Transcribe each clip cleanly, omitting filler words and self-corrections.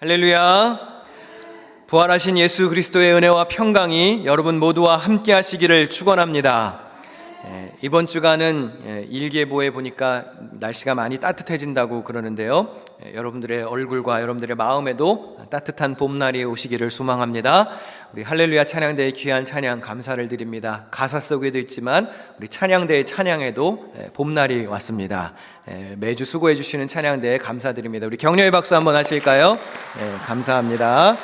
할렐루야. 부활하신 예수 그리스도의 은혜와 평강이 여러분 모두와 함께 하시기를 축원합니다. 이번 주간은 일기예보에 보니까 날씨가 많이 따뜻해진다고 그러는데요. 여러분들의 얼굴과 여러분들의 마음에도 따뜻한 봄날이 오시기를 소망합니다. 우리 할렐루야 찬양대의 귀한 찬양 감사를 드립니다. 가사 속에도 있지만 우리 찬양대의 찬양에도 봄날이 왔습니다. 매주 수고해 주시는 찬양대에 감사드립니다. 우리 격려의 박수 한번 하실까요? 감사합니다.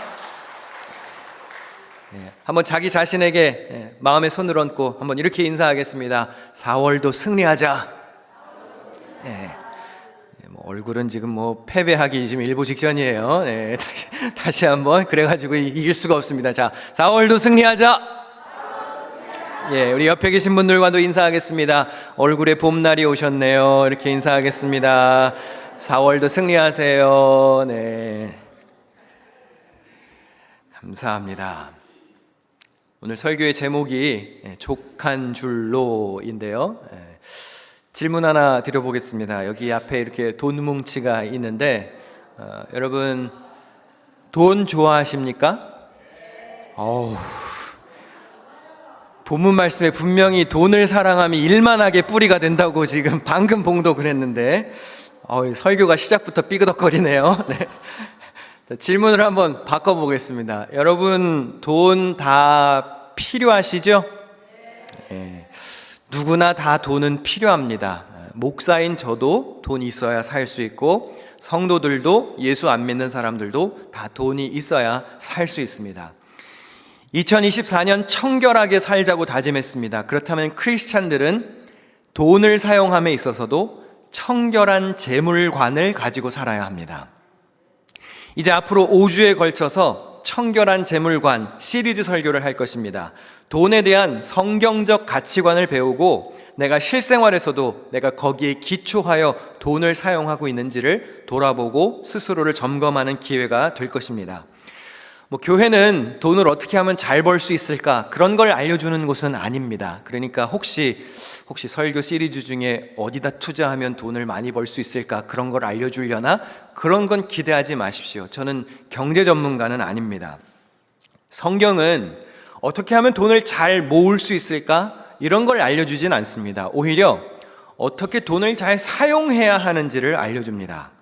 한번 자기 자신에게 마음에 손을 얹고 한번 이렇게 인사하겠습니다. 4월도 승리하자. 얼굴은 지금 패배하기 지금 일보 직전이에요. 다시 한번 그래가지고 이길 수가 없습니다. 자, 4월도 승리하자. 우리 옆에 계신 분들과도 인사하겠습니다. 얼굴에 봄날이 오셨네요. 이렇게 인사하겠습니다. 4월도 승리하세요. 감사합니다. 오늘 설교의 제목이 족한 줄로인데요. 질문 하나 드려보겠습니다. 여기 앞에 이렇게 돈 뭉치가 있는데 여러분 돈 좋아하십니까? 본문 말씀에 분명히 돈을 사랑하면 일만하게 뿌리가 된다고 지금 방금 봉도 그랬는데 설교가 시작부터 삐그덕거리네요. 질문을 한번 바꿔보겠습니다. 여러분 돈 다 필요하시죠? 누구나 다 돈은 필요합니다. 목사인 저도 돈이 있어야 살 수 있고 성도들도 예수 안 믿는 사람들도 다 돈이 있어야 살 수 있습니다. 2024년 청결하게 살자고 다짐했습니다. 그렇다면 크리스찬들은 돈을 사용함에 있어서도 청결한 재물관을 가지고 살아야 합니다. 이제 앞으로 5주에 걸쳐서 청결한 재물관 시리즈 설교를 할 것입니다. 돈에 대한 성경적 가치관을 배우고 내가 실생활에서도 내가 거기에 기초하여 돈을 사용하고 있는지를 돌아보고 스스로를 점검하는 기회가 될 것입니다. 교회는 돈을 어떻게 하면 잘 벌 수 있을까 그런 걸 알려주는 곳은 아닙니다. 그러니까 혹시 설교 시리즈 중에 어디다 투자하면 돈을 많이 벌 수 있을까 그런 걸 알려주려나 그런 건 기대하지 마십시오. 저는 경제 전문가는 아닙니다. 성경은 어떻게 하면 돈을 잘 모을 수 있을까 이런 걸 알려주진 않습니다. 오히려 어떻게 돈을 잘 사용해야 하는지를 알려줍니다.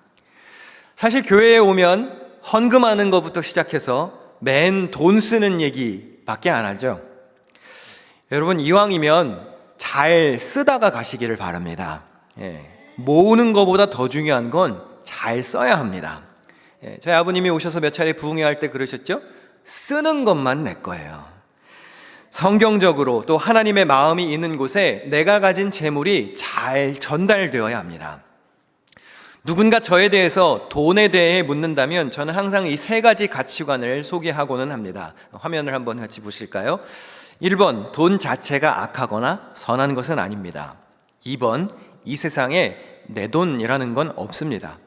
사실 교회에 오면 헌금하는 것부터 시작해서 맨 돈 쓰는 얘기밖에 안 하죠. 여러분 이왕이면 잘 쓰다가 가시기를 바랍니다. 모으는 것보다 더 중요한 건 잘 써야 합니다. 저희 아버님이 오셔서 몇 차례 부흥회 때 그러셨죠? 쓰는 것만 내 거예요. 성경적으로 또 하나님의 마음이 있는 곳에 내가 가진 재물이 잘 전달되어야 합니다. 누군가 저에 대해서 돈에 대해 묻는다면 저는 항상 이 세 가지 가치관을 소개하고는 합니다. 화면을 한번 같이 보실까요? 1번, 돈 자체가 악하거나 선한 것은 아닙니다. 2번, 이 세상에 내 돈이라는 건 없습니다.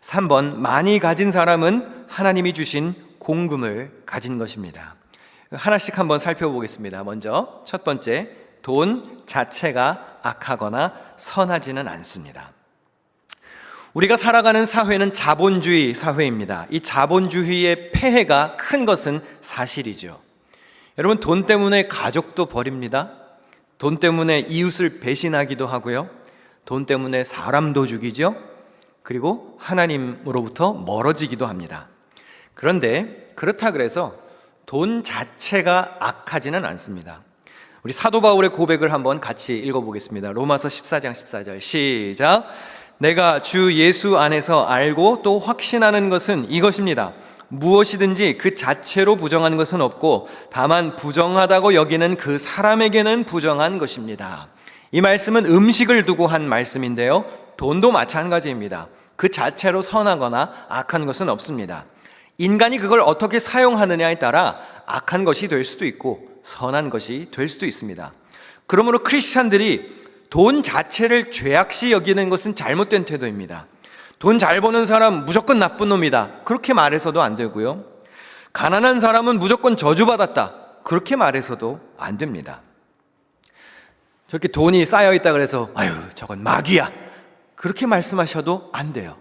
3번, 많이 가진 사람은 하나님이 주신 공금을 가진 것입니다. 하나씩 한번 살펴보겠습니다. 먼저 첫 번째, 돈 자체가 악하거나 선하지는 않습니다. 우리가 살아가는 사회는 자본주의 사회입니다. 이 자본주의의 폐해가 큰 것은 사실이죠. 여러분 돈 때문에 가족도 버립니다. 돈 때문에 이웃을 배신하기도 하고요. 돈 때문에 사람도 죽이죠. 그리고 하나님으로부터 멀어지기도 합니다. 그런데 그렇다 그래서 돈 자체가 악하지는 않습니다. 우리 사도 바울의 고백을 한번 같이 읽어보겠습니다. 로마서 14장 14절 시작. 내가 주 예수 안에서 알고 또 확신하는 것은 이것입니다. 무엇이든지 그 자체로 부정한 것은 없고 다만 부정하다고 여기는 그 사람에게는 부정한 것입니다. 이 말씀은 음식을 두고 한 말씀인데요. 돈도 마찬가지입니다. 그 자체로 선하거나 악한 것은 없습니다. 인간이 그걸 어떻게 사용하느냐에 따라 악한 것이 될 수도 있고 선한 것이 될 수도 있습니다. 그러므로 크리스찬들이 돈 자체를 죄악시 여기는 것은 잘못된 태도입니다. 돈 잘 버는 사람 무조건 나쁜 놈이다 그렇게 말해서도 안 되고요. 가난한 사람은 무조건 저주받았다 그렇게 말해서도 안 됩니다. 저렇게 돈이 쌓여있다 그래서 아유 저건 마귀야 그렇게 말씀하셔도 안 돼요.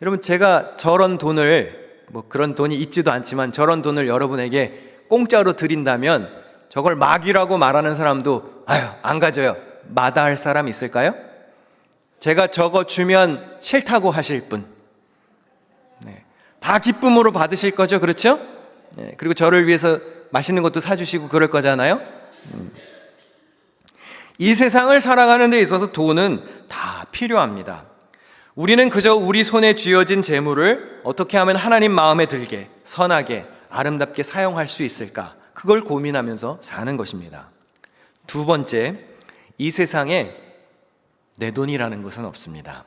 여러분 제가 저런 돈을 뭐 그런 돈이 있지도 않지만 저런 돈을 여러분에게 공짜로 드린다면 저걸 마귀라고 말하는 사람도 아유 안 가져요. 마다할 사람 있을까요? 제가 저거 주면 싫다고 하실 분. 네. 다 기쁨으로 받으실 거죠, 그렇죠? 네. 그리고 저를 위해서 맛있는 것도 사주시고 그럴 거잖아요. 이 세상을 살아가는 데 있어서 돈은 다 필요합니다. 우리는 그저 우리 손에 쥐어진 재물을 어떻게 하면 하나님 마음에 들게, 선하게, 아름답게 사용할 수 있을까? 그걸 고민하면서 사는 것입니다. 두 번째, 이 세상에 내 돈이라는 것은 없습니다.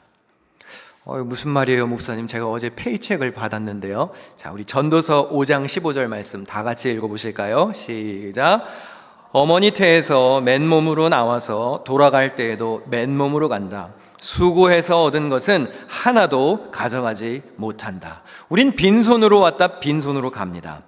무슨 말이에요, 목사님? 제가 어제 페이첵을 받았는데요. 자, 우리 전도서 5장 15절 말씀 다 같이 읽어보실까요? 시작. 어머니 태에서 맨몸으로 나와서 돌아갈 때에도 맨몸으로 간다. 수고해서 얻은 것은 하나도 가져가지 못한다. 우린 빈손으로 왔다 빈손으로 갑니다.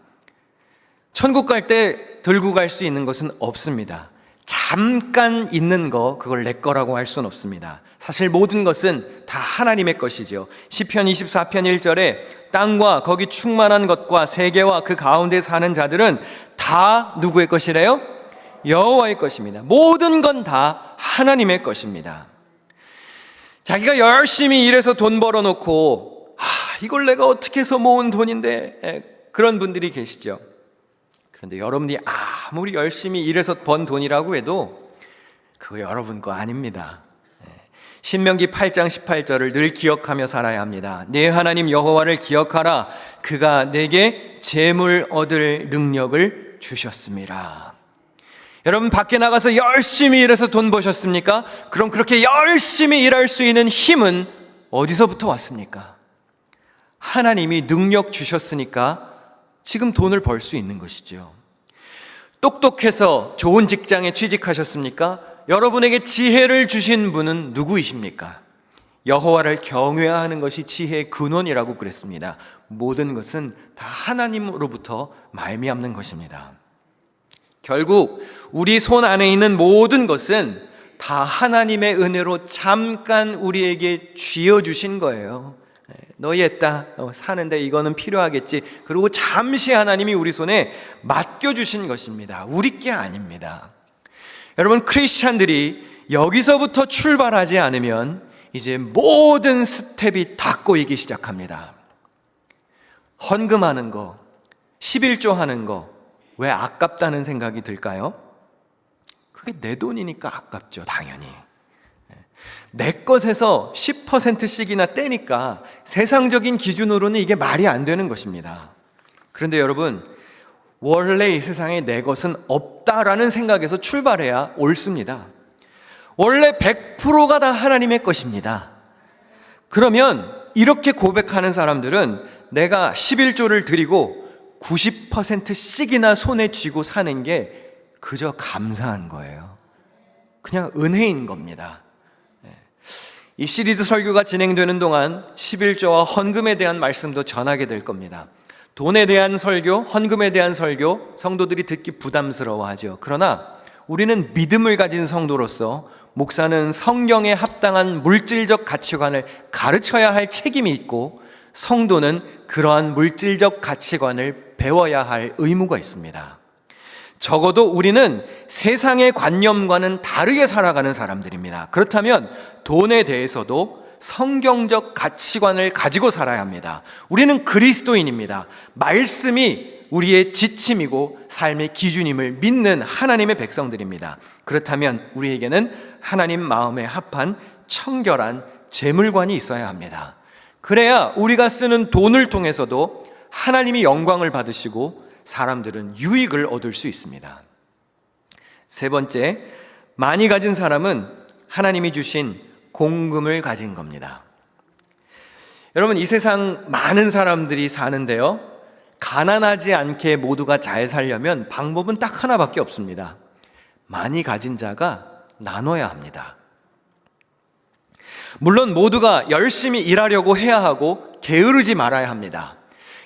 천국 갈 때 들고 갈 수 있는 것은 없습니다. 잠깐 있는 거 그걸 내 거라고 할 수는 없습니다. 사실 모든 것은 다 하나님의 것이죠. 시편 24편 1절에 땅과 거기 충만한 것과 세계와 그 가운데 사는 자들은 다 누구의 것이래요? 여호와의 것입니다. 모든 건 다 하나님의 것입니다. 자기가 열심히 일해서 돈 벌어놓고 이걸 내가 어떻게 해서 모은 돈인데 그런 분들이 계시죠. 그런데 여러분이 아무리 열심히 일해서 번 돈이라고 해도 그거 여러분 거 아닙니다. 신명기 8장 18절을 늘 기억하며 살아야 합니다. 내 하나님 여호와를 기억하라. 그가 내게 재물 얻을 능력을 주셨습니다. 여러분 밖에 나가서 열심히 일해서 돈 버셨습니까? 그럼 그렇게 열심히 일할 수 있는 힘은 어디서부터 왔습니까? 하나님이 능력 주셨으니까 지금 돈을 벌 수 있는 것이죠. 똑똑해서 좋은 직장에 취직하셨습니까? 여러분에게 지혜를 주신 분은 누구이십니까? 여호와를 경외하는 것이 지혜의 근원이라고 그랬습니다. 모든 것은 다 하나님으로부터 말미암는 것입니다. 결국 우리 손 안에 있는 모든 것은 다 하나님의 은혜로 잠깐 우리에게 쥐어주신 거예요. 너희 했다 사는데 이거는 필요하겠지. 그리고 잠시 하나님이 우리 손에 맡겨주신 것입니다. 우리 게 아닙니다. 여러분, 크리스찬들이 여기서부터 출발하지 않으면 이제 모든 스텝이 다 꼬이기 시작합니다. 헌금하는 거, 11조 하는 거 왜 아깝다는 생각이 들까요? 그게 내 돈이니까 아깝죠, 당연히. 내 것에서 10%씩이나 떼니까 세상적인 기준으로는 이게 말이 안 되는 것입니다. 그런데 여러분, 원래 이 세상에 내 것은 없다라는 생각에서 출발해야 옳습니다. 원래 100%가 다 하나님의 것입니다. 그러면 이렇게 고백하는 사람들은 내가 11조를 드리고 90%씩이나 손에 쥐고 사는 게 그저 감사한 거예요. 그냥 은혜인 겁니다. 이 시리즈 설교가 진행되는 동안 11조와 헌금에 대한 말씀도 전하게 될 겁니다. 돈에 대한 설교, 헌금에 대한 설교, 성도들이 듣기 부담스러워하죠. 그러나 우리는 믿음을 가진 성도로서 목사는 성경에 합당한 물질적 가치관을 가르쳐야 할 책임이 있고, 성도는 그러한 물질적 가치관을 배워야 할 의무가 있습니다. 적어도 우리는 세상의 관념과는 다르게 살아가는 사람들입니다. 그렇다면 돈에 대해서도 성경적 가치관을 가지고 살아야 합니다. 우리는 그리스도인입니다. 말씀이 우리의 지침이고 삶의 기준임을 믿는 하나님의 백성들입니다. 그렇다면 우리에게는 하나님 마음에 합한 청결한 재물관이 있어야 합니다. 그래야 우리가 쓰는 돈을 통해서도 하나님이 영광을 받으시고 사람들은 유익을 얻을 수 있습니다. 세 번째, 많이 가진 사람은 하나님이 주신 공금을 가진 겁니다. 여러분, 이 세상 많은 사람들이 사는데요, 가난하지 않게 모두가 잘 살려면 방법은 딱 하나밖에 없습니다. 많이 가진 자가 나눠야 합니다. 물론 모두가 열심히 일하려고 해야 하고 게으르지 말아야 합니다.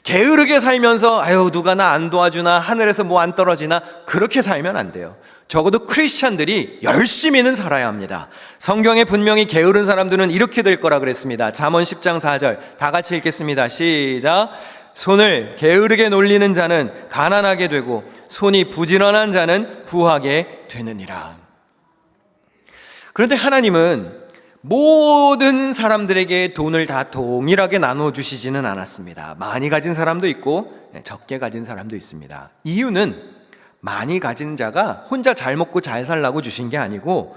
게으르게 살면서 누가 나 안 도와주나, 하늘에서 뭐 안 떨어지나, 그렇게 살면 안 돼요. 적어도 크리스찬들이 열심히는 살아야 합니다. 성경에 분명히 게으른 사람들은 이렇게 될 거라 그랬습니다. 잠언 10장 4절 다 같이 읽겠습니다. 시작. 손을 게으르게 놀리는 자는 가난하게 되고 손이 부지런한 자는 부하게 되느니라. 그런데 하나님은 모든 사람들에게 돈을 다 동일하게 나눠주시지는 않았습니다. 많이 가진 사람도 있고 적게 가진 사람도 있습니다. 이유는 많이 가진 자가 혼자 잘 먹고 잘 살라고 주신 게 아니고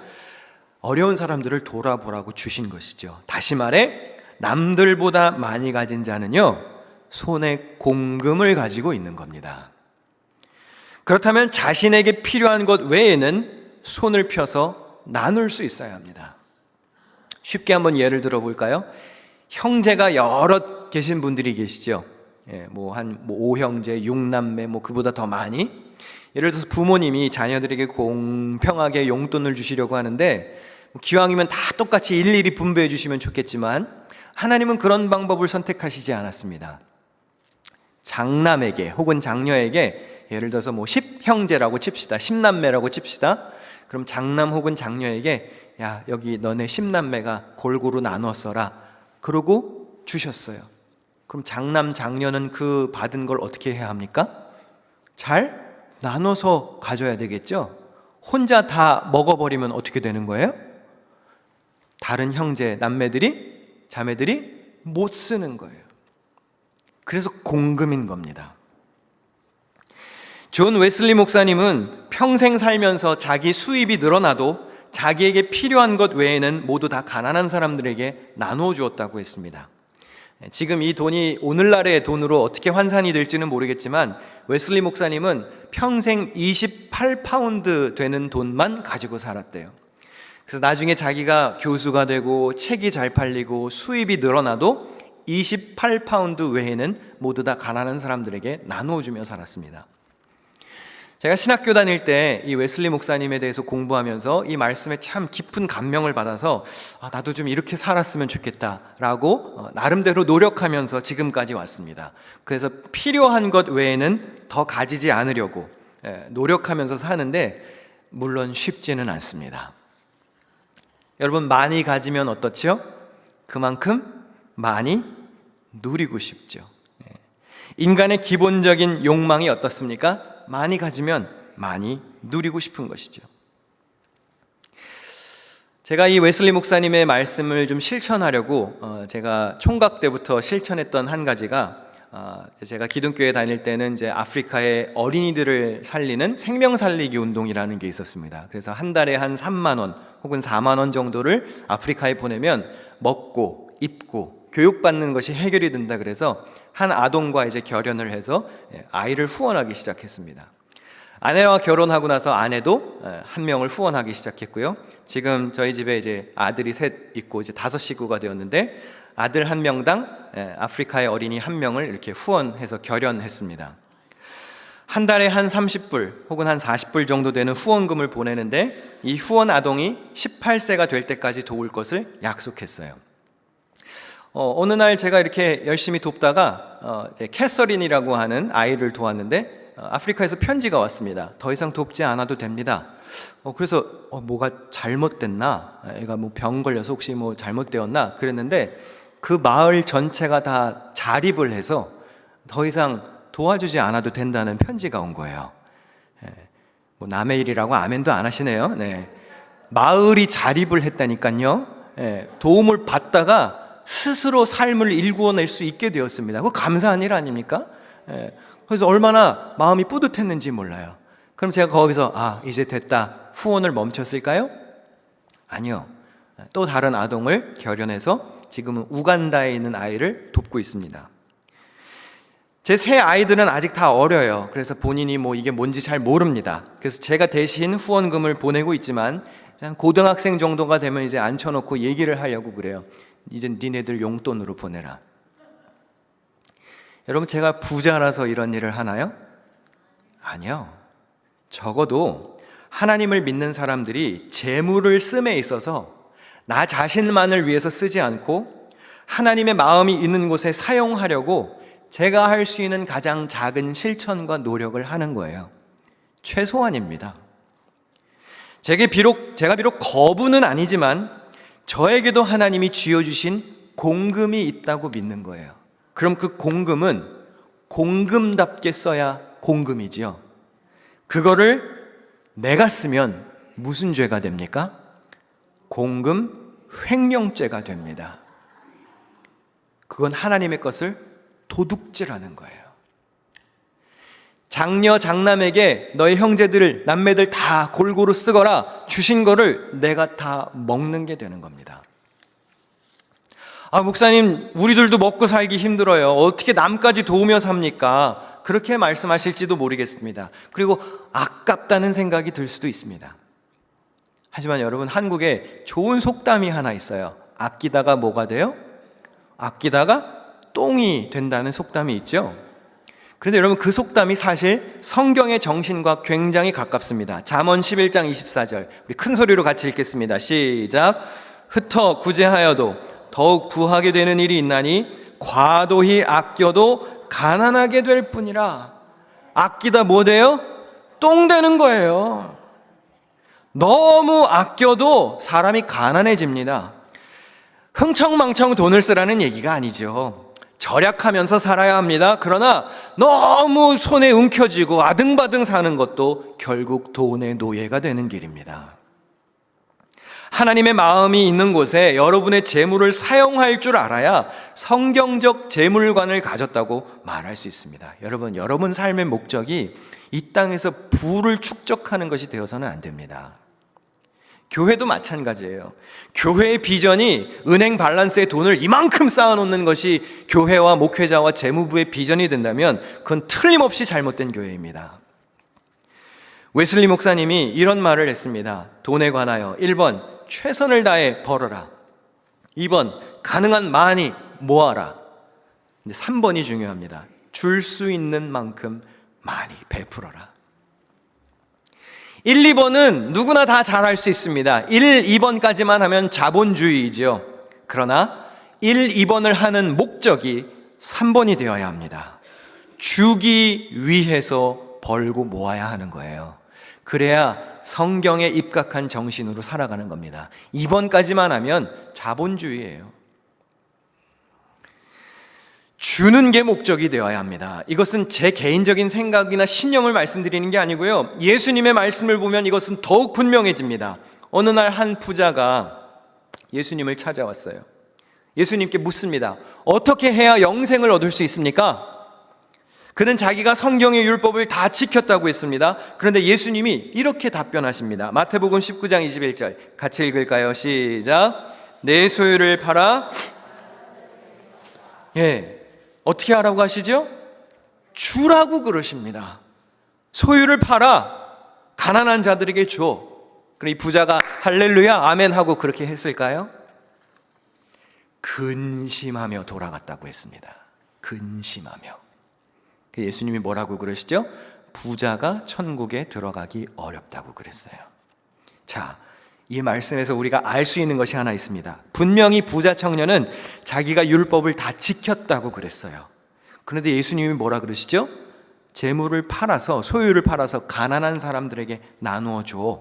어려운 사람들을 돌아보라고 주신 것이죠. 다시 말해 남들보다 많이 가진 자는요, 손에 공금을 가지고 있는 겁니다. 그렇다면 자신에게 필요한 것 외에는 손을 펴서 나눌 수 있어야 합니다. 쉽게 한번 예를 들어 볼까요? 형제가 여럿 계신 분들이 계시죠. 한 5형제, 6남매, 그보다 더 많이. 예를 들어서 부모님이 자녀들에게 공평하게 용돈을 주시려고 하는데 기왕이면 다 똑같이 일일이 분배해 주시면 좋겠지만 하나님은 그런 방법을 선택하시지 않았습니다. 장남에게 혹은 장녀에게 예를 들어서 10형제라고 칩시다. 10남매라고 칩시다. 그럼 장남 혹은 장녀에게 야, 여기 너네 10남매가 골고루 나눠 써라. 그러고 주셨어요. 그럼 장남, 장녀는 그 받은 걸 어떻게 해야 합니까? 잘 나눠서 가져야 되겠죠? 혼자 다 먹어버리면 어떻게 되는 거예요? 다른 형제, 남매들이, 자매들이 못 쓰는 거예요. 그래서 공금인 겁니다. 존 웨슬리 목사님은 평생 살면서 자기 수입이 늘어나도 자기에게 필요한 것 외에는 모두 다 가난한 사람들에게 나누어 주었다고 했습니다. 지금 이 돈이 오늘날의 돈으로 어떻게 환산이 될지는 모르겠지만 웨슬리 목사님은 평생 28파운드 되는 돈만 가지고 살았대요. 그래서 나중에 자기가 교수가 되고 책이 잘 팔리고 수입이 늘어나도 28파운드 외에는 모두 다 가난한 사람들에게 나누어 주며 살았습니다. 제가 신학교 다닐 때 이 웨슬리 목사님에 대해서 공부하면서 이 말씀에 참 깊은 감명을 받아서 나도 좀 이렇게 살았으면 좋겠다라고 나름대로 노력하면서 지금까지 왔습니다. 그래서 필요한 것 외에는 더 가지지 않으려고 노력하면서 사는데 물론 쉽지는 않습니다. 여러분, 많이 가지면 어떻죠? 그만큼 많이 누리고 싶죠. 인간의 기본적인 욕망이 어떻습니까? 많이 가지면 많이 누리고 싶은 것이죠. 제가 이 웨슬리 목사님의 말씀을 좀 실천하려고 제가 총각 때부터 실천했던 한 가지가 제가 기독교에 다닐 때는 이제 아프리카의 어린이들을 살리는 생명 살리기 운동이라는 게 있었습니다. 그래서 한 달에 한 3만 원 혹은 4만 원 정도를 아프리카에 보내면 먹고 입고 교육받는 것이 해결이 된다 그래서 한 아동과 이제 결연을 해서 아이를 후원하기 시작했습니다. 아내와 결혼하고 나서 아내도 한 명을 후원하기 시작했고요. 지금 저희 집에 이제 아들이 셋 있고 이제 5 식구가 되었는데 아들 한 명당 아프리카의 어린이 한 명을 이렇게 후원해서 결연했습니다. 한 달에 한 30불 혹은 한 40불 정도 되는 후원금을 보내는데 이 후원 아동이 18세가 될 때까지 도울 것을 약속했어요. 어느 날 제가 이렇게 열심히 돕다가 이제 캐서린이라고 하는 아이를 도왔는데 아프리카에서 편지가 왔습니다. 더 이상 돕지 않아도 됩니다. 그래서 뭐가 잘못됐나? 애가 병 걸려서 혹시 잘못되었나? 그랬는데 그 마을 전체가 다 자립을 해서 더 이상 도와주지 않아도 된다는 편지가 온 거예요. 남의 일이라고 아멘도 안 하시네요. 네. 마을이 자립을 했다니까요. 도움을 받다가 스스로 삶을 일구어낼 수 있게 되었습니다. 그거 감사한 일 아닙니까? 그래서 얼마나 마음이 뿌듯했는지 몰라요. 그럼 제가 거기서 이제 됐다 후원을 멈췄을까요? 아니요. 또 다른 아동을 결연해서 지금은 우간다에 있는 아이를 돕고 있습니다. 제 세 아이들은 아직 다 어려요. 그래서 본인이 이게 뭔지 잘 모릅니다. 그래서 제가 대신 후원금을 보내고 있지만 한 고등학생 정도가 되면 이제 앉혀놓고 얘기를 하려고 그래요. 이제 니네들 용돈으로 보내라. 여러분, 제가 부자라서 이런 일을 하나요? 아니요. 적어도 하나님을 믿는 사람들이 재물을 씀에 있어서 나 자신만을 위해서 쓰지 않고 하나님의 마음이 있는 곳에 사용하려고 제가 할 수 있는 가장 작은 실천과 노력을 하는 거예요. 최소한입니다. 제가 비록 거부는 아니지만 저에게도 하나님이 쥐어주신 공금이 있다고 믿는 거예요. 그럼 그 공금은 공금답게 써야 공금이지요. 그거를 내가 쓰면 무슨 죄가 됩니까? 공금 횡령죄가 됩니다. 그건 하나님의 것을 도둑질하는 거예요. 장녀 장남에게 너희 형제들 남매들 다 골고루 쓰거라 주신 거를 내가 다 먹는 게 되는 겁니다. 목사님, 우리들도 먹고 살기 힘들어요. 어떻게 남까지 도우며 삽니까? 그렇게 말씀하실지도 모르겠습니다. 그리고 아깝다는 생각이 들 수도 있습니다. 하지만 여러분, 한국에 좋은 속담이 하나 있어요. 아끼다가 뭐가 돼요? 아끼다가 똥이 된다는 속담이 있죠. 그런데 여러분, 그 속담이 사실 성경의 정신과 굉장히 가깝습니다. 잠언 11장 24절, 우리 큰 소리로 같이 읽겠습니다. 시작. 흩어 구제하여도 더욱 부하게 되는 일이 있나니 과도히 아껴도 가난하게 될 뿐이라. 아끼다 뭐 돼요? 똥 되는 거예요. 너무 아껴도 사람이 가난해집니다. 흥청망청 돈을 쓰라는 얘기가 아니죠. 절약하면서 살아야 합니다. 그러나 너무 손에 움켜쥐고 아등바등 사는 것도 결국 돈의 노예가 되는 길입니다. 하나님의 마음이 있는 곳에 여러분의 재물을 사용할 줄 알아야 성경적 재물관을 가졌다고 말할 수 있습니다. 여러분 삶의 목적이 이 땅에서 부를 축적하는 것이 되어서는 안 됩니다. 교회도 마찬가지예요. 교회의 비전이 은행 밸런스에 돈을 이만큼 쌓아놓는 것이 교회와 목회자와 재무부의 비전이 된다면 그건 틀림없이 잘못된 교회입니다. 웨슬리 목사님이 이런 말을 했습니다. 돈에 관하여 1번 최선을 다해 벌어라, 2번 가능한 많이 모아라, 3번이 중요합니다. 줄 수 있는 만큼 많이 베풀어라. 1, 2번은 누구나 다 잘할 수 있습니다. 1, 2번까지만 하면 자본주의이죠. 그러나 1, 2번을 하는 목적이 3번이 되어야 합니다. 주기 위해서 벌고 모아야 하는 거예요. 그래야 성경에 입각한 정신으로 살아가는 겁니다. 2번까지만 하면 자본주의예요. 주는 게 목적이 되어야 합니다. 이것은 제 개인적인 생각이나 신념을 말씀드리는 게 아니고요, 예수님의 말씀을 보면 이것은 더욱 분명해집니다. 어느 날 한 부자가 예수님을 찾아왔어요. 예수님께 묻습니다. 어떻게 해야 영생을 얻을 수 있습니까? 그는 자기가 성경의 율법을 다 지켰다고 했습니다. 그런데 예수님이 이렇게 답변하십니다. 마태복음 19장 21절 같이 읽을까요? 시작. 내 소유를 팔아. 어떻게 하라고 하시죠? 주라고 그러십니다. 소유를 팔아 가난한 자들에게 줘. 그럼 이 부자가 할렐루야 아멘 하고 그렇게 했을까요? 근심하며 돌아갔다고 했습니다. 근심하며. 예수님이 뭐라고 그러시죠? 부자가 천국에 들어가기 어렵다고 그랬어요. 자, 이 말씀에서 우리가 알 수 있는 것이 하나 있습니다. 분명히 부자 청년은 자기가 율법을 다 지켰다고 그랬어요. 그런데 예수님이 뭐라 그러시죠? 재물을 팔아서, 소유를 팔아서 가난한 사람들에게 나누어 줘.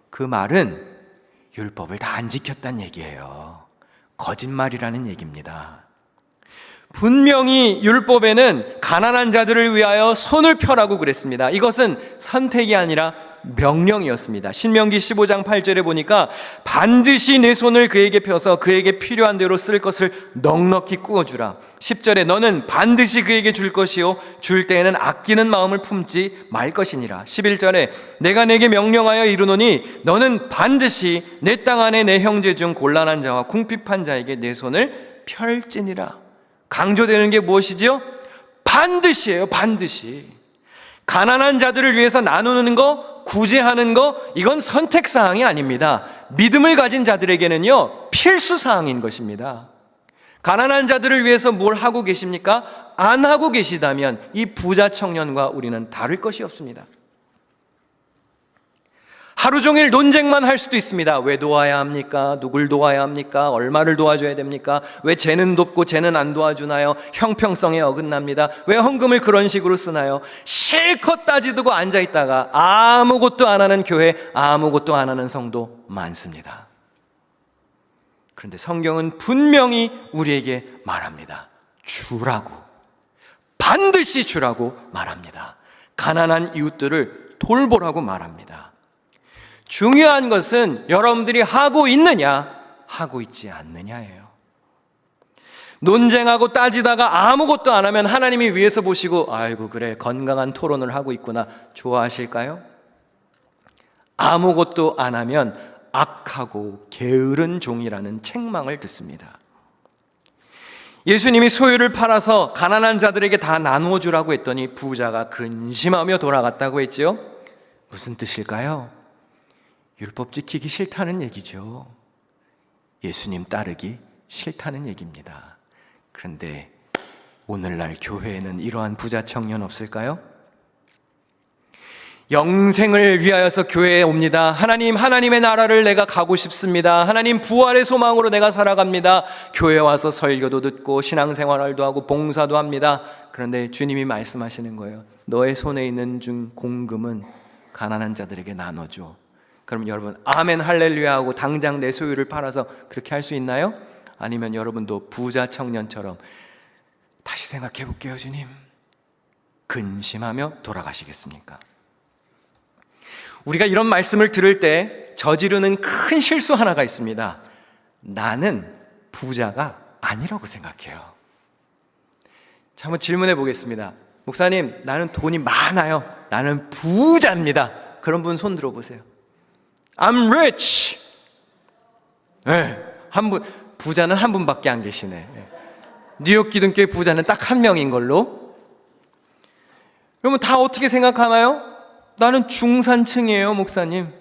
그 말은 율법을 다 안 지켰다는 얘기예요. 거짓말이라는 얘기입니다. 분명히 율법에는 가난한 자들을 위하여 손을 펴라고 그랬습니다. 이것은 선택이 아니라 명령이었습니다. 신명기 15장 8절에 보니까 반드시 내 손을 그에게 펴서 그에게 필요한 대로 쓸 것을 넉넉히 꾸어주라. 10절에 너는 반드시 그에게 줄 것이요 줄 때에는 아끼는 마음을 품지 말 것이니라. 11절에 내가 내게 명령하여 이르노니 너는 반드시 내 땅 안에 내 형제 중 곤란한 자와 궁핍한 자에게 내 손을 펼지니라. 강조되는 게 무엇이지요? 반드시예요. 반드시. 가난한 자들을 위해서 나누는 거, 구제하는 거, 이건 선택사항이 아닙니다. 믿음을 가진 자들에게는요, 필수사항인 것입니다. 가난한 자들을 위해서 뭘 하고 계십니까? 안 하고 계시다면 이 부자 청년과 우리는 다를 것이 없습니다. 하루 종일 논쟁만 할 수도 있습니다. 왜 도와야 합니까? 누굴 도와야 합니까? 얼마를 도와줘야 됩니까? 왜 쟤는 돕고 쟤는 안 도와주나요? 형평성에 어긋납니다. 왜 헌금을 그런 식으로 쓰나요? 실컷 따지두고 앉아있다가 아무것도 안 하는 교회, 아무것도 안 하는 성도 많습니다. 그런데 성경은 분명히 우리에게 말합니다. 주라고, 반드시 주라고 말합니다. 가난한 이웃들을 돌보라고 말합니다. 중요한 것은 여러분들이 하고 있느냐, 하고 있지 않느냐예요. 논쟁하고 따지다가 아무것도 안 하면 하나님이 위에서 보시고 아이고 그래 건강한 토론을 하고 있구나 좋아하실까요? 아무것도 안 하면 악하고 게으른 종이라는 책망을 듣습니다. 예수님이 소유를 팔아서 가난한 자들에게 다 나누어 주라고 했더니 부자가 근심하며 돌아갔다고 했지요. 무슨 뜻일까요? 율법 지키기 싫다는 얘기죠. 예수님 따르기 싫다는 얘기입니다. 그런데 오늘날 교회에는 이러한 부자 청년 없을까요? 영생을 위하여서 교회에 옵니다. 하나님, 하나님의 나라를 내가 가고 싶습니다. 하나님, 부활의 소망으로 내가 살아갑니다. 교회 와서 설교도 듣고 신앙생활도 하고 봉사도 합니다. 그런데 주님이 말씀하시는 거예요. 너의 손에 있는 중 공금은 가난한 자들에게 나눠줘. 그럼 여러분 아멘 할렐루야 하고 당장 내 소유를 팔아서 그렇게 할 수 있나요? 아니면 여러분도 부자 청년처럼 다시 생각해 볼게요 주님, 근심하며 돌아가시겠습니까? 우리가 이런 말씀을 들을 때 저지르는 큰 실수 하나가 있습니다. 나는 부자가 아니라고 생각해요. 자, 한번 질문해 보겠습니다. 목사님, 나는 돈이 많아요. 나는 부자입니다. 그런 분 손 들어보세요. I'm rich. 네, 한 분, 부자는 한 분밖에 안 계시네. 뉴욕 기둥교회 부자는 딱 한 명인 걸로. 그러면 다 어떻게 생각하나요? 나는 중산층이에요, 목사님.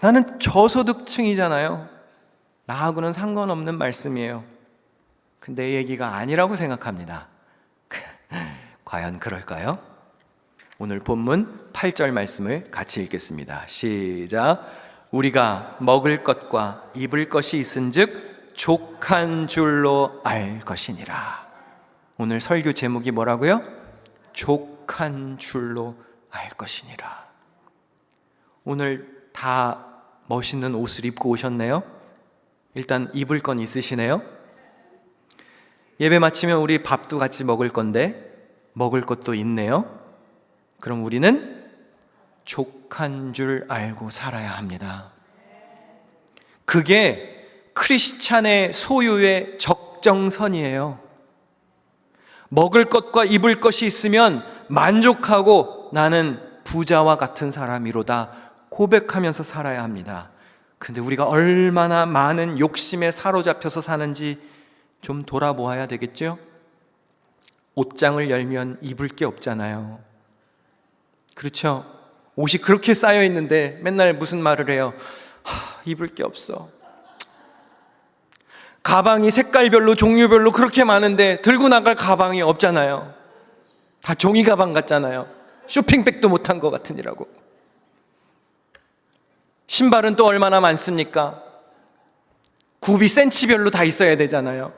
나는 저소득층이잖아요. 나하고는 상관없는 말씀이에요. 근데 내 얘기가 아니라고 생각합니다. 과연 그럴까요? 오늘 본문 8절 말씀을 같이 읽겠습니다. 시작. 우리가 먹을 것과 입을 것이 있은즉 족한 줄로 알 것이니라. 오늘 설교 제목이 뭐라고요? 족한 줄로 알 것이니라. 오늘 다 멋있는 옷을 입고 오셨네요. 일단 입을 건 있으시네요. 예배 마치면 우리 밥도 같이 먹을 건데 먹을 것도 있네요. 그럼 우리는 족한 줄 알고 살아야 합니다. 그게 크리스찬의 소유의 적정선이에요. 먹을 것과 입을 것이 있으면 만족하고 나는 부자와 같은 사람이로다 고백하면서 살아야 합니다. 근데 우리가 얼마나 많은 욕심에 사로잡혀서 사는지 좀 돌아보아야 되겠죠? 옷장을 열면 입을 게 없잖아요. 그렇죠? 옷이 그렇게 쌓여 있는데 맨날 무슨 말을 해요? 입을 게 없어. 가방이 색깔별로 종류별로 그렇게 많은데 들고 나갈 가방이 없잖아요. 다 종이 가방 같잖아요. 쇼핑백도 못한 것 같으니라고. 신발은 또 얼마나 많습니까? 굽이 센치별로 다 있어야 되잖아요.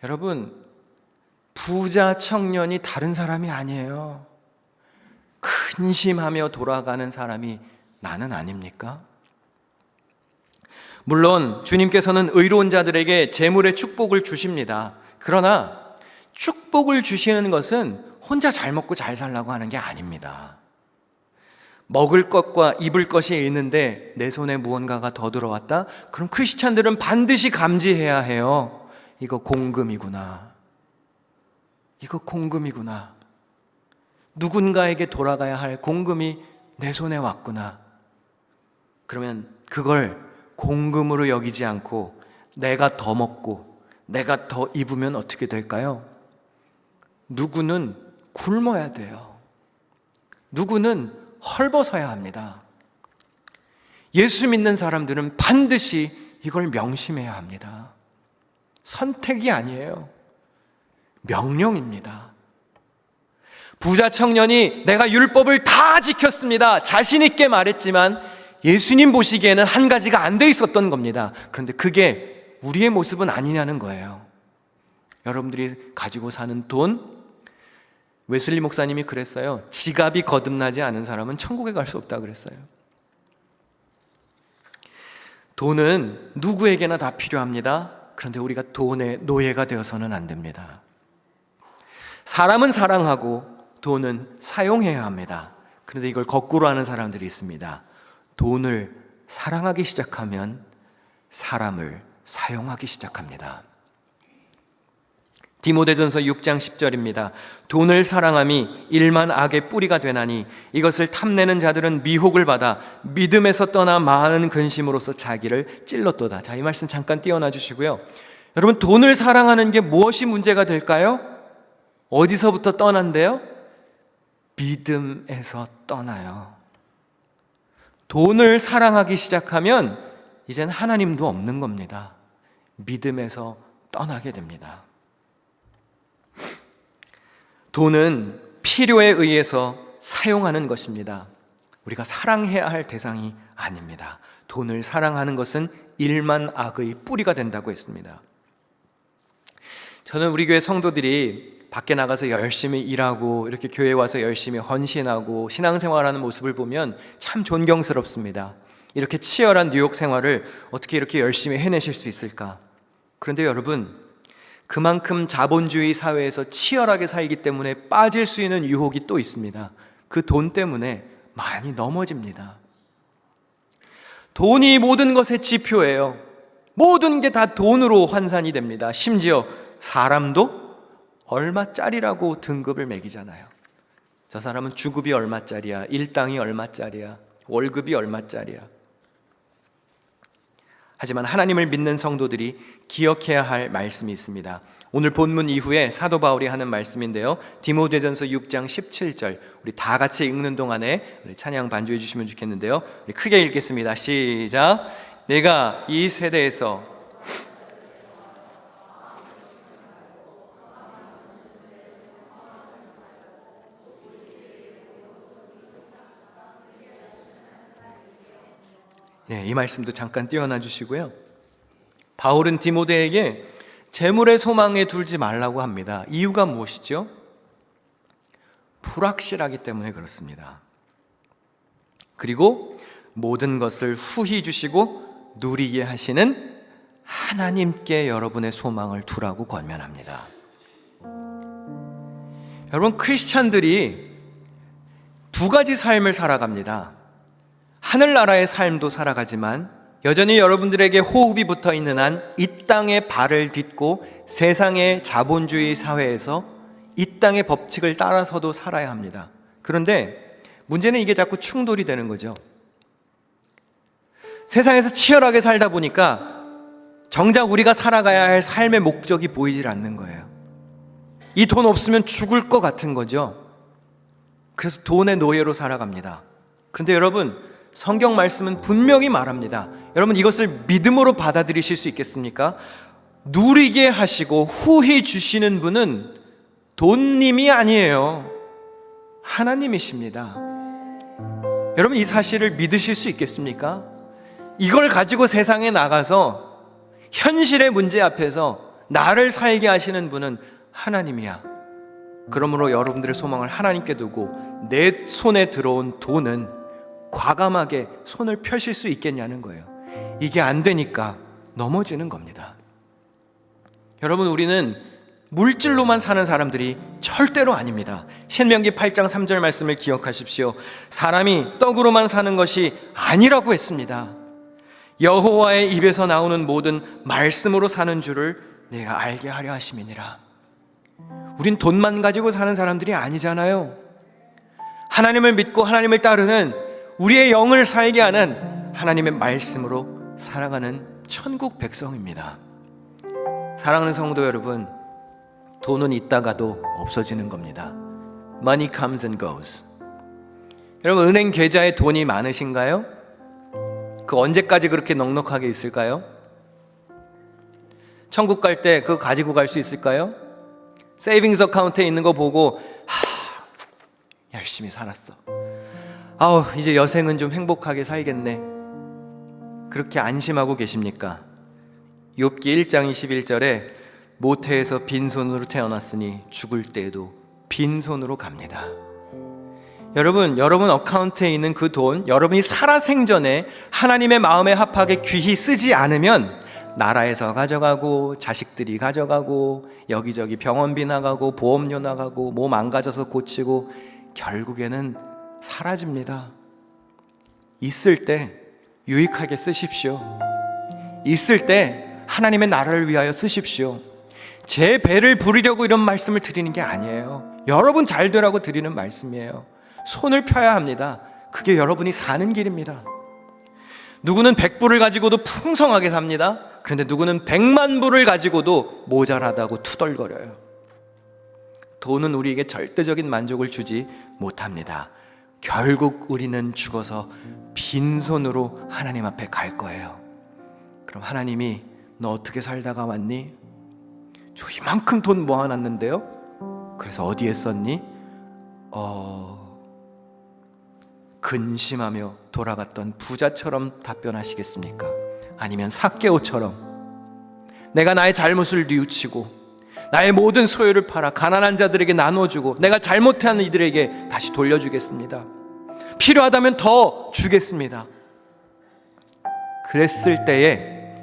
여러분, 부자 청년이 다른 사람이 아니에요. 근심하며 돌아가는 사람이 나는 아닙니까? 물론 주님께서는 의로운 자들에게 재물의 축복을 주십니다. 그러나 축복을 주시는 것은 혼자 잘 먹고 잘 살라고 하는 게 아닙니다. 먹을 것과 입을 것이 있는데 내 손에 무언가가 더 들어왔다? 그럼 크리스찬들은 반드시 감지해야 해요. 이거 공금이구나. 이거 공금이구나. 누군가에게 돌아가야 할 공금이 내 손에 왔구나. 그러면 그걸 공금으로 여기지 않고 내가 더 먹고 내가 더 입으면 어떻게 될까요? 누구는 굶어야 돼요. 누구는 헐벗어야 합니다. 예수 믿는 사람들은 반드시 이걸 명심해야 합니다. 선택이 아니에요. 명령입니다. 부자 청년이 내가 율법을 다 지켰습니다. 자신 있게 말했지만 예수님 보시기에는 한 가지가 안 돼 있었던 겁니다. 그런데 그게 우리의 모습은 아니냐는 거예요. 여러분들이 가지고 사는 돈, 웨슬리 목사님이 그랬어요. 지갑이 거듭나지 않은 사람은 천국에 갈 수 없다 그랬어요. 돈은 누구에게나 다 필요합니다. 그런데 우리가 돈의 노예가 되어서는 안 됩니다. 사람은 사랑하고 돈은 사용해야 합니다. 그런데 이걸 거꾸로 하는 사람들이 있습니다. 돈을 사랑하기 시작하면 사람을 사용하기 시작합니다. 디모데전서 6장 10절입니다. 돈을 사랑함이 일만 악의 뿌리가 되나니 이것을 탐내는 자들은 미혹을 받아 믿음에서 떠나 많은 근심으로써 자기를 찔렀도다. 자, 이 말씀 잠깐 띄워놔 주시고요. 여러분, 돈을 사랑하는 게 무엇이 문제가 될까요? 어디서부터 떠난대요? 믿음에서 떠나요. 돈을 사랑하기 시작하면 이젠 하나님도 없는 겁니다. 믿음에서 떠나게 됩니다. 돈은 필요에 의해서 사용하는 것입니다. 우리가 사랑해야 할 대상이 아닙니다. 돈을 사랑하는 것은 일만 악의 뿌리가 된다고 했습니다. 저는 우리 교회 성도들이 밖에 나가서 열심히 일하고 이렇게 교회에 와서 열심히 헌신하고 신앙생활하는 모습을 보면 참 존경스럽습니다. 이렇게 치열한 뉴욕 생활을 어떻게 이렇게 열심히 해내실 수 있을까? 그런데 여러분, 그만큼 자본주의 사회에서 치열하게 살기 때문에 빠질 수 있는 유혹이 또 있습니다. 그 돈 때문에 많이 넘어집니다. 돈이 모든 것의 지표예요. 모든 게 다 돈으로 환산이 됩니다. 심지어 사람도 얼마짜리라고 등급을 매기잖아요. 저 사람은 주급이 얼마짜리야, 일당이 얼마짜리야, 월급이 얼마짜리야. 하지만 하나님을 믿는 성도들이 기억해야 할 말씀이 있습니다. 오늘 본문 이후에 사도 바울이 하는 말씀인데요, 디모데전서 6장 17절, 우리 다 같이 읽는 동안에 우리 찬양 반주해 주시면 좋겠는데요, 우리 크게 읽겠습니다. 시작. 내가 이 세대에서 이 말씀도 잠깐 띄워놔 주시고요. 바울은 디모데에게 재물의 소망에 둘지 말라고 합니다. 이유가 무엇이죠? 불확실하기 때문에 그렇습니다. 그리고 모든 것을 후히 주시고 누리게 하시는 하나님께 여러분의 소망을 두라고 권면합니다. 여러분, 크리스찬들이 두 가지 삶을 살아갑니다. 하늘나라의 삶도 살아가지만 여전히 여러분들에게 호흡이 붙어 있는 한 이 땅에 발을 딛고 세상의 자본주의 사회에서 이 땅의 법칙을 따라서도 살아야 합니다. 그런데 문제는 이게 자꾸 충돌이 되는 거죠. 세상에서 치열하게 살다 보니까 정작 우리가 살아가야 할 삶의 목적이 보이질 않는 거예요. 이 돈 없으면 죽을 것 같은 거죠. 그래서 돈의 노예로 살아갑니다. 그런데 여러분, 성경 말씀은 분명히 말합니다. 여러분, 이것을 믿음으로 받아들이실 수 있겠습니까? 누리게 하시고 후히 주시는 분은 돈님이 아니에요. 하나님이십니다. 여러분, 이 사실을 믿으실 수 있겠습니까? 이걸 가지고 세상에 나가서 현실의 문제 앞에서 나를 살게 하시는 분은 하나님이야. 그러므로 여러분들의 소망을 하나님께 두고 내 손에 들어온 돈은 과감하게 손을 펴실 수 있겠냐는 거예요. 이게 안 되니까 넘어지는 겁니다. 여러분, 우리는 물질로만 사는 사람들이 절대로 아닙니다. 신명기 8장 3절 말씀을 기억하십시오. 사람이 떡으로만 사는 것이 아니라고 했습니다. 여호와의 입에서 나오는 모든 말씀으로 사는 줄을 내가 알게 하려 하심이니라. 우린 돈만 가지고 사는 사람들이 아니잖아요. 하나님을 믿고 하나님을 따르는 우리의 영을 살게 하는 하나님의 말씀으로 살아가는 천국 백성입니다. 사랑하는 성도 여러분, 돈은 있다가도 없어지는 겁니다. Money comes and goes. 여러분, 은행 계좌에 돈이 많으신가요? 그 언제까지 그렇게 넉넉하게 있을까요? 천국 갈 때 그거 가지고 갈 수 있을까요? 세이빙스 어카운트에 있는 거 보고 열심히 살았어, 이제 여생은 좀 행복하게 살겠네, 그렇게 안심하고 계십니까? 욥기 1장 21절에 모태에서 빈손으로 태어났으니 죽을 때에도 빈손으로 갑니다. 여러분 어카운트에 있는 그 돈, 여러분이 살아생전에 하나님의 마음에 합하게 귀히 쓰지 않으면 나라에서 가져가고 자식들이 가져가고 여기저기 병원비 나가고 보험료 나가고 몸 망가져서 고치고 결국에는 사라집니다. 있을 때 유익하게 쓰십시오. 있을 때 하나님의 나라를 위하여 쓰십시오. 제 배를 부리려고 이런 말씀을 드리는 게 아니에요. 여러분 잘 되라고 드리는 말씀이에요. 손을 펴야 합니다. 그게 여러분이 사는 길입니다. 누구는 100불을 가지고도 풍성하게 삽니다. 그런데 누구는 100만 불을 가지고도 모자라다고 투덜거려요. 돈은 우리에게 절대적인 만족을 주지 못합니다. 결국 우리는 죽어서 빈손으로 하나님 앞에 갈 거예요. 그럼 하나님이 너 어떻게 살다가 왔니? 저 이만큼 돈 모아놨는데요? 그래서 어디에 썼니? 근심하며 돌아갔던 부자처럼 답변하시겠습니까? 아니면 삭개오처럼 내가 나의 잘못을 뉘우치고 나의 모든 소유를 팔아 가난한 자들에게 나눠주고 내가 잘못한 이들에게 다시 돌려주겠습니다. 필요하다면 더 주겠습니다. 그랬을 때에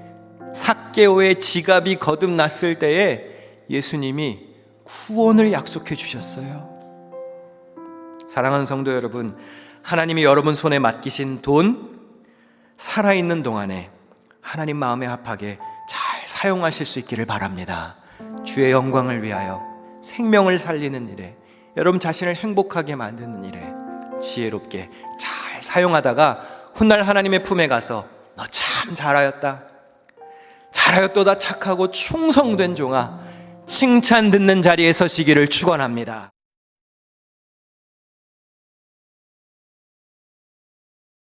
삭개오의 지갑이 거듭났을 때에 예수님이 구원을 약속해 주셨어요. 사랑하는 성도 여러분, 하나님이 여러분 손에 맡기신 돈 살아있는 동안에 하나님 마음에 합하게 잘 사용하실 수 있기를 바랍니다. 주의 영광을 위하여 생명을 살리는 일에, 여러분 자신을 행복하게 만드는 일에 지혜롭게 잘 사용하다가 훗날 하나님의 품에 가서 너 참 잘하였도다 착하고 충성된 종아 칭찬 듣는 자리에 서시기를 축원합니다.